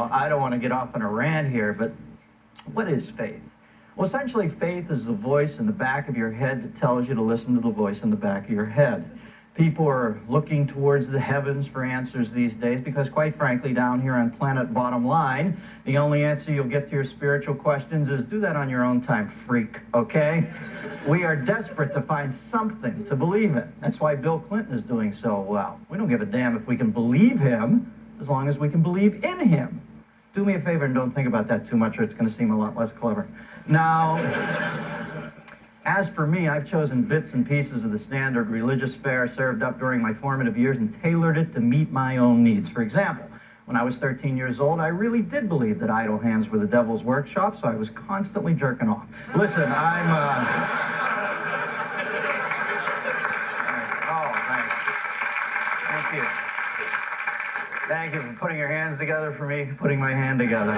Well, I don't want to get off on a rant here, but what is faith? Well, essentially, faith is the voice in the back of your head that tells you to listen to the voice in the back of your head. People are looking towards the heavens for answers these days because, quite frankly, down here on planet bottom line, the only answer you'll get to your spiritual questions is do that on your own time, freak, okay? We are desperate to find something to believe in. That's why Bill Clinton is doing so well. We don't give a damn if we can believe him as long as we can believe in him. Do me a favor and don't think about that too much or it's going to seem a lot less clever. Now, as for me, I've chosen bits and pieces of the standard religious fare served up during my formative years and tailored it to meet my own needs. For example, when I was 13 years old, I really did believe that idle hands were the devil's workshop, so I was constantly jerking off. Listen, Oh, thank you. Thank you for putting your hands together for me, putting my hand together.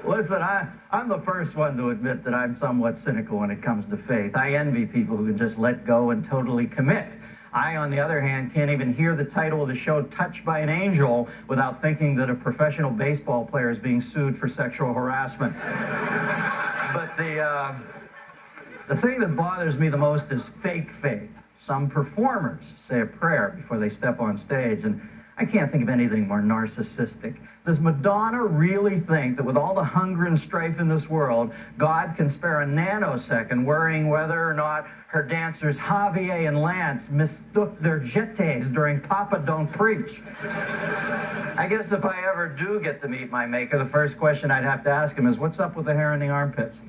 Listen, I'm the first one to admit that I'm somewhat cynical when it comes to faith. I envy people who can just let go and totally commit. I, on the other hand, can't even hear the title of the show, Touched by an Angel, without thinking that a professional baseball player is being sued for sexual harassment. But the thing that bothers me the most is fake faith. Some performers say a prayer before they step on stage, and I can't think of anything more narcissistic. Does Madonna really think that with all the hunger and strife in this world, God can spare a nanosecond worrying whether or not her dancers Javier and Lance mistook their jetés during Papa Don't Preach? I guess if I ever do get to meet my maker, the first question I'd have to ask him is, what's up with the hair in the armpits?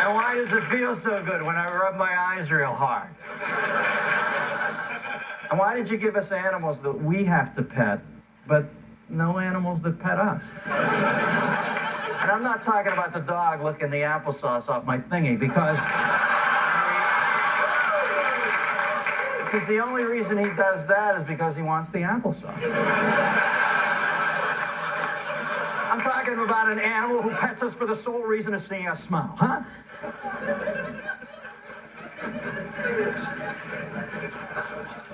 And why does it feel so good when I rub my eyes real hard? And why did you give us animals that we have to pet, but no animals that pet us? And I'm not talking about the dog licking the applesauce off my thingy, because the only reason he does that is because he wants the applesauce. I'm talking about an animal who pets us for the sole reason of seeing us smile, huh?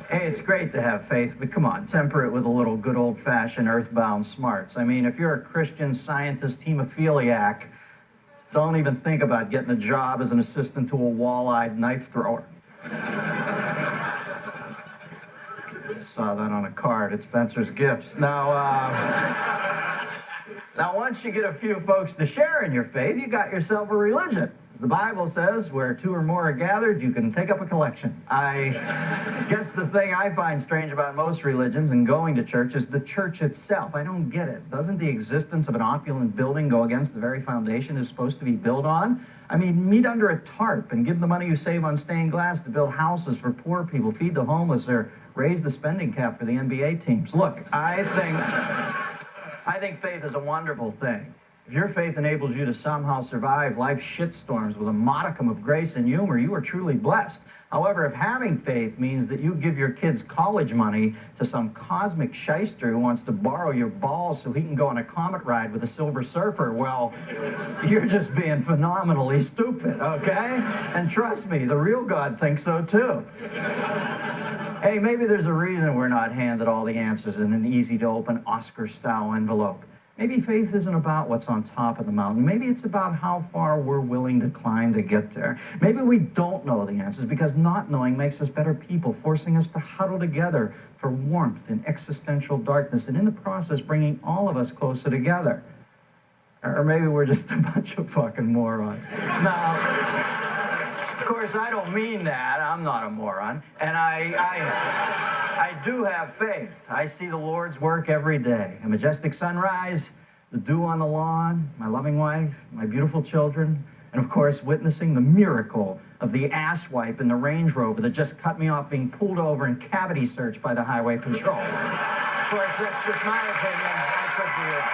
Hey, it's great to have faith, but come on, temper it with a little good old-fashioned earthbound smarts. I mean, if you're a Christian Scientist hemophiliac, don't even think about getting a job as an assistant to a wall-eyed knife thrower. Saw that on a card at Spencer's Gifts. Now, once you get a few folks to share in your faith, you got yourself a religion. As the Bible says, where two or more are gathered, you can take up a collection. I guess the thing I find strange about most religions and going to church is the church itself. I don't get it. Doesn't the existence of an opulent building go against the very foundation it's supposed to be built on? I mean, meet under a tarp and give the money you save on stained glass to build houses for poor people, feed the homeless, or raise the spending cap for the NBA teams. Look, I think faith is a wonderful thing. If your faith enables you to somehow survive life's shitstorms with a modicum of grace and humor, you are truly blessed. However, if having faith means that you give your kids college money to some cosmic shyster who wants to borrow your balls so he can go on a comet ride with a Silver Surfer, well, you're just being phenomenally stupid, okay? And trust me, the real God thinks so too. Hey, maybe there's a reason we're not handed all the answers in an easy-to-open Oscar-style envelope. Maybe faith isn't about what's on top of the mountain. Maybe it's about how far we're willing to climb to get there. Maybe we don't know the answers because not knowing makes us better people, forcing us to huddle together for warmth in existential darkness, and in the process bringing all of us closer together. Or maybe we're just a bunch of fucking morons. Now, of course, I don't mean that. I'm not a moron. And I do have faith. I see the Lord's work every day. A majestic sunrise, the dew on the lawn, my loving wife, my beautiful children, and of course, witnessing the miracle of the asswipe in the Range Rover that just cut me off being pulled over and cavity searched by the Highway Patrol. Of course, that's just my opinion. I could be wrong.